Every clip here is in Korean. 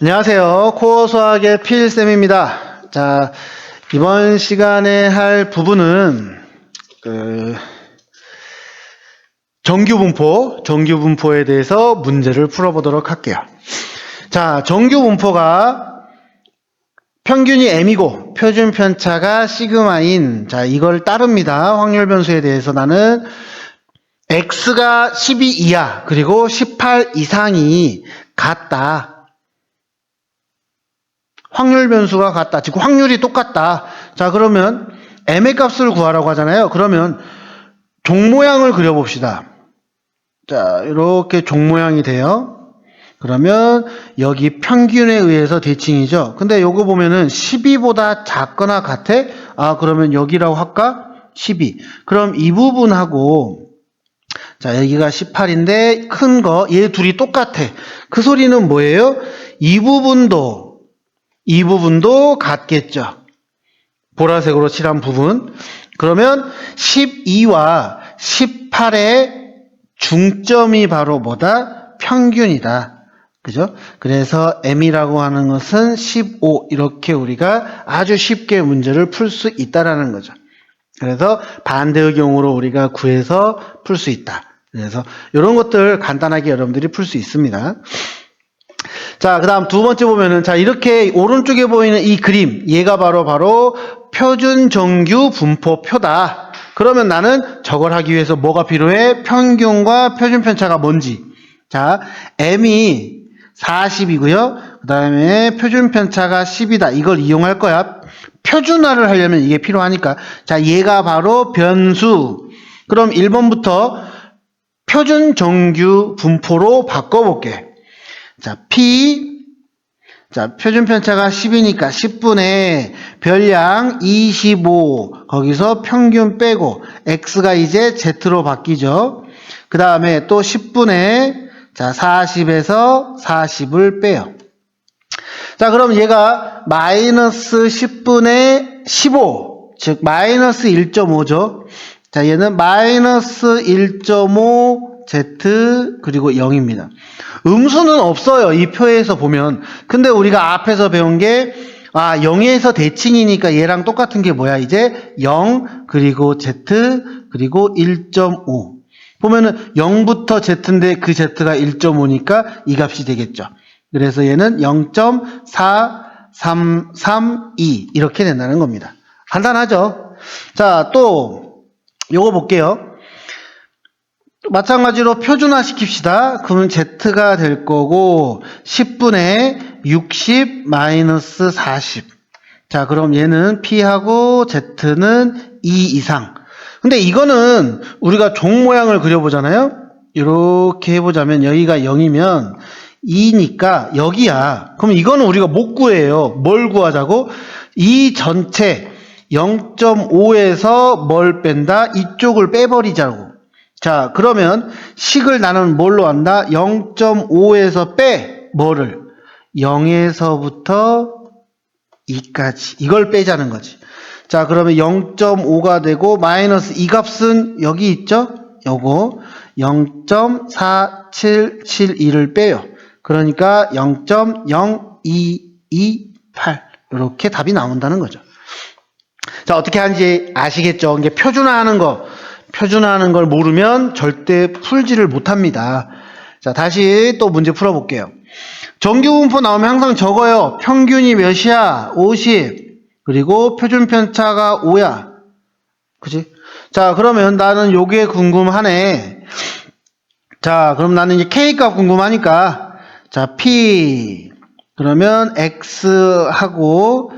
안녕하세요. 코어 수학의 필쌤입니다. 자, 이번 시간에 할 부분은 정규분포에 대해서 문제를 풀어보도록 할게요. 자, 정규분포가 평균이 m이고 표준 편차가 시그마인, 자, 이걸 따릅니다. 확률 변수에 대해서 나는 x가 12 이하 그리고 18 이상이 같다. 확률 변수가 같다. 즉 확률이 똑같다. 자, 그러면 m의 값을 구하라고 하잖아요. 그러면 종 모양을 그려봅시다. 자, 이렇게 종 모양이 돼요. 그러면 여기 평균에 의해서 대칭이죠. 근데 요거 보면은 12보다 작거나 같아? 아, 그러면 여기라고 할까? 12. 그럼 이 부분하고, 자, 여기가 18인데 큰 거, 얘 둘이 똑같아. 그 소리는 뭐예요? 이 부분도 같겠죠. 보라색으로 칠한 부분. 그러면 12와 18의 중점이 바로 뭐다? 평균이다. 그죠? 그래서 m이라고 하는 것은 15. 이렇게 우리가 아주 쉽게 문제를 풀 수 있다라는 거죠. 그래서 반대의 경우로 우리가 구해서 풀 수 있다. 그래서 이런 것들 간단하게 여러분들이 풀 수 있습니다. 자, 그 다음 두 번째 보면은, 자, 이렇게 오른쪽에 보이는 이 그림, 얘가 바로 표준 정규 분포표다. 그러면 나는 저걸 하기 위해서 뭐가 필요해? 평균과 표준 편차가 뭔지. 자, m이 40이고요. 그 다음에 표준 편차가 10이다. 이걸 이용할 거야. 표준화를 하려면 이게 필요하니까. 자, 얘가 바로 변수. 그럼 1번부터 표준 정규 분포로 바꿔볼게. 자, 표준 편차가 10이니까 10분의 별량 25, 거기서 평균 빼고, x가 이제 z로 바뀌죠. 그 다음에 또 10분의, 자, 40에서 40을 빼요. 자, 그럼 얘가 마이너스 10분의 15, 즉, 마이너스 1.5죠. 자, 얘는 마이너스 1.5, z, 그리고 0입니다. 음수는 없어요. 이 표에서 보면. 근데 우리가 앞에서 배운 게 0에서 대칭이니까 얘랑 똑같은 게 뭐야? 이제 0 그리고 z 그리고 1.5. 보면은 0부터 z인데 그 z가 1.5니까 이 값이 되겠죠. 그래서 얘는 0.4332 이렇게 된다는 겁니다. 간단하죠? 자, 또 요거 볼게요. 마찬가지로 표준화 시킵시다. 그러면 z가 될 거고 10분의 60 마이너스 40. 자, 그럼 얘는 p하고 z는 2 이상. 근데 이거는 우리가 종 모양을 그려보잖아요. 이렇게 해보자면 여기가 0이면 2니까 여기야. 그럼 이거는 우리가 못 구해요. 뭘 구하자고? 이 전체 0.5에서 뭘 뺀다? 이쪽을 빼버리자고. 자, 그러면 식을 나는 뭘로 한다? 0.5에서 빼 뭐를? 0에서부터 2까지. 이걸 빼자는 거지. 자, 그러면 0.5가 되고 마이너스 이 값은 여기 있죠? 요거 0.4772를 빼요. 그러니까 0.0228 이렇게 답이 나온다는 거죠. 자, 어떻게 하는지 아시겠죠? 이게 표준화하는 걸 모르면 절대 풀지를 못합니다. 자, 다시 또 문제 풀어볼게요. 정규분포 나오면 항상 적어요. 평균이 몇이야? 50. 그리고 표준 편차가 5야. 그치? 자, 그러면 나는 요게 궁금하네. 자, 그럼 나는 이제 K값 궁금하니까. 자, P. 그러면 X하고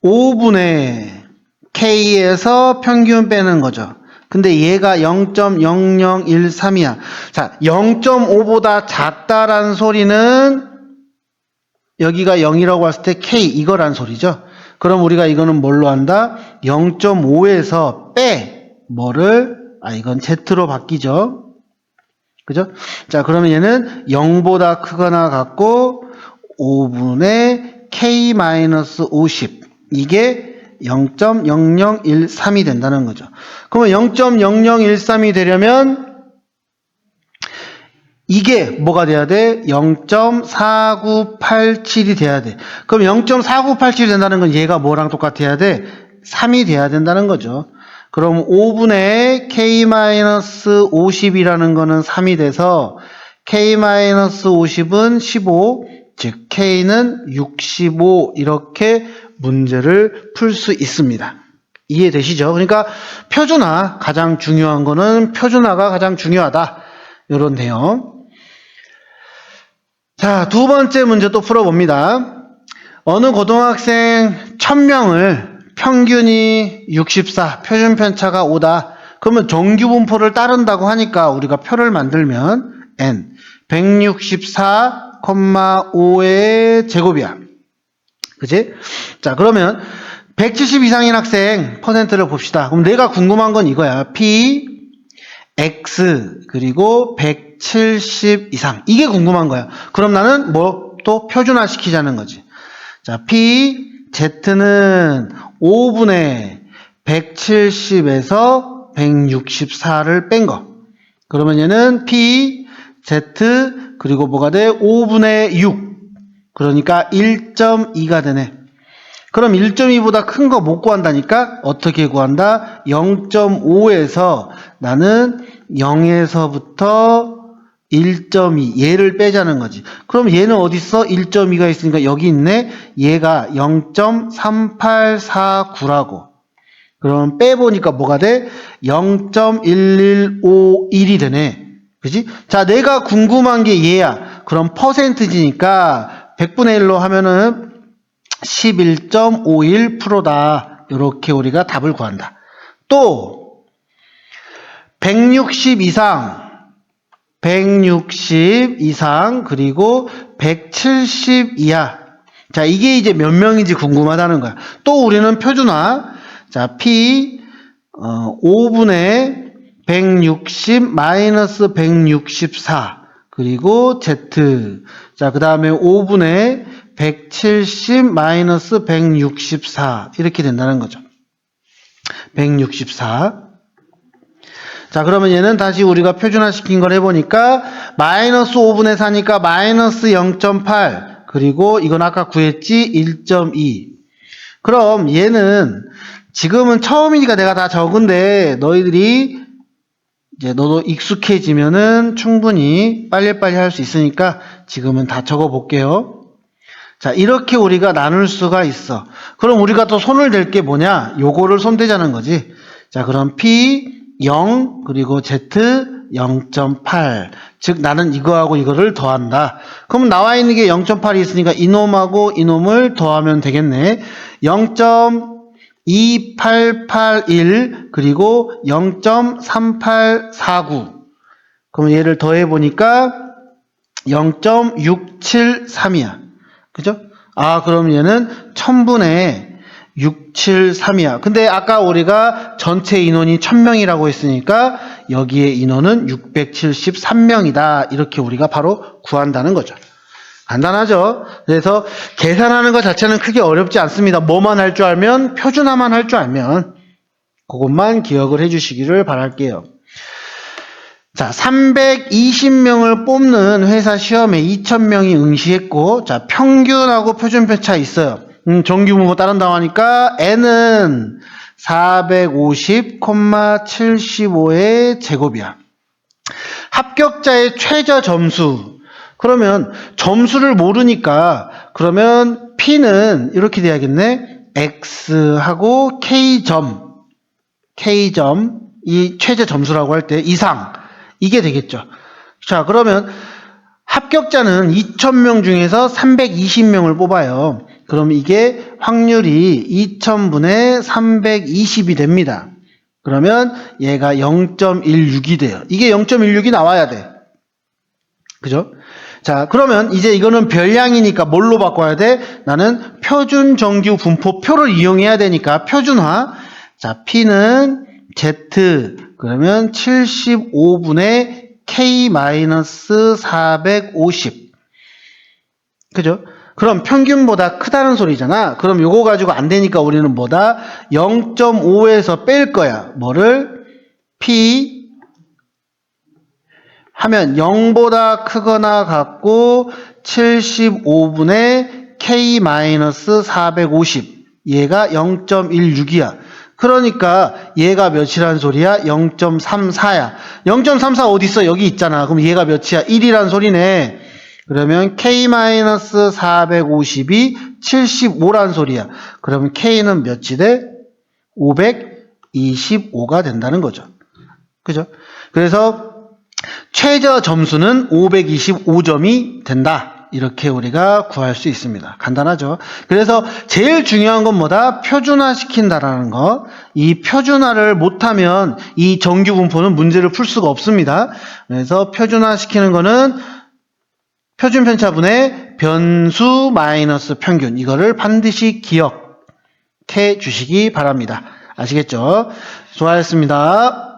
5분의 K에서 평균 빼는 거죠. 근데 얘가 0.0013이야. 자, 0.5보다 작다라는 소리는 여기가 0이라고 했을 때 K 이거란 소리죠. 그럼 우리가 이거는 뭘로 한다? 0.5에서 빼 뭐를? 이건 Z로 바뀌죠. 그죠? 자, 그러면 얘는 0보다 크거나 같고 5분의 K-50 이게 0.0013이 된다는 거죠. 그러면 0.0013이 되려면 이게 뭐가 돼야 돼? 0.4987이 돼야 돼. 그럼 0.4987이 된다는 건 얘가 뭐랑 똑같아야 돼? 3이 돼야 된다는 거죠. 그럼 5분의 k-50이라는 거는 3이 돼서 k-50은 15, 즉 k는 65 이렇게 문제를 풀 수 있습니다. 이해되시죠? 그러니까 표준화, 가장 중요한 거는 표준화가 가장 중요하다. 이런 내용. 자, 두 번째 문제 또 풀어봅니다. 어느 고등학생 1000명을 평균이 64, 표준 편차가 5다. 그러면 정규 분포를 따른다고 하니까 우리가 표를 만들면 n 164,5의 제곱이야. 그치? 자, 그러면 170 이상인 학생 퍼센트를 봅시다. 그럼 내가 궁금한 건 이거야. P, X, 그리고 170 이상. 이게 궁금한 거야. 그럼 나는 뭐 또 표준화 시키자는 거지. 자, P, Z는 5분의 170에서 164를 뺀 거. 그러면 얘는 P, Z, 그리고 뭐가 돼? 5분의 6. 그러니까 1.2가 되네. 그럼 1.2보다 큰 거 못 구한다니까? 어떻게 구한다? 0.5에서 나는 0에서부터 1.2 얘를 빼자는 거지. 그럼 얘는 어디 있어? 1.2가 있으니까 여기 있네. 얘가 0.3849라고. 그럼 빼보니까 뭐가 돼? 0.1151이 되네. 그지? 자, 내가 궁금한 게 얘야. 그럼 퍼센트지니까 100분의 1로 하면은 11.51%다. 이렇게 우리가 답을 구한다. 또 160 이상, 160 이상, 그리고 170 이하. 자, 이게 이제 몇 명인지 궁금하다는 거야. 또 우리는 표준화. 자, P 5분의 160 마이너스 164. 그리고 Z. 자, 그 다음에 5분의 170 마이너스 164. 이렇게 된다는 거죠. 164. 자, 그러면 얘는 다시 우리가 표준화 시킨 걸 해보니까 마이너스 5분의 4니까 마이너스 0.8. 그리고 이건 아까 구했지? 1.2. 그럼 얘는 지금은 처음이니까 내가 다 적은데 너희들이 이제 너도 익숙해지면은 충분히 빨리빨리 할 수 있으니까 지금은 다 적어 볼게요. 자, 이렇게 우리가 나눌 수가 있어. 그럼 우리가 또 손을 댈 게 뭐냐? 요거를 손대자는 거지. 자, 그럼 P 0 그리고 Z 0.8. 즉 나는 이거하고 이거를 더한다. 그럼 나와 있는 게 0.8이 있으니까 이놈하고 이놈을 더하면 되겠네. 0.2881 그리고 0.3849. 그럼 얘를 더해 보니까 0.673이야. 그죠? 아, 그럼 얘는 1000분의 673이야. 근데 아까 우리가 전체 인원이 1000명이라고 했으니까 여기에 인원은 673명이다. 이렇게 우리가 바로 구한다는 거죠. 간단하죠? 그래서 계산하는 것 자체는 크게 어렵지 않습니다. 뭐만 할 줄 알면, 표준화만 할 줄 알면 그것만 기억을 해주시기를 바랄게요. 자, 320명을 뽑는 회사 시험에 2000명이 응시했고, 자, 평균하고 표준편차 있어요. 정규 분포 따른다고 하니까 n은 450,75의 제곱이야. 합격자의 최저 점수. 그러면 점수를 모르니까 그러면 P는 이렇게 돼야겠네. X하고 K점, 이 최저 점수라고 할 때 이상. 이게 되겠죠. 자, 그러면 합격자는 2000명 중에서 320명을 뽑아요. 그럼 이게 확률이 2000분의 320이 됩니다. 그러면 얘가 0.16이 돼요. 이게 0.16이 나와야 돼. 그죠? 자, 그러면 이제 이거는 별량이니까 뭘로 바꿔야 돼? 나는 표준 정규 분포표를 이용해야 되니까 표준화. 자, P는 Z, 그러면 75분의 K-450. 그죠? 그럼 평균보다 크다는 소리잖아. 그럼 요거 가지고 안 되니까 우리는 뭐다? 0.5에서 뺄 거야. 뭐를? P 하면 0보다 크거나 같고 75분의 K-450 얘가 0.16이야. 그러니까 얘가 몇이란 소리야? 0.34야. 0.34 어디 있어? 여기 있잖아. 그럼 얘가 몇이야? 1이란 소리네. 그러면 K-450이 75란 소리야. 그러면 K는 몇이 돼? 525가 된다는 거죠. 그죠? 그래서 최저 점수는 525점이 된다. 이렇게 우리가 구할 수 있습니다. 간단하죠? 그래서 제일 중요한 건 뭐다? 표준화 시킨다라는 거. 이 표준화를 못하면 이 정규분포는 문제를 풀 수가 없습니다. 그래서 표준화 시키는 거는 표준편차분의 변수 마이너스 평균. 이거를 반드시 기억해 주시기 바랍니다. 아시겠죠? 수고하셨습니다.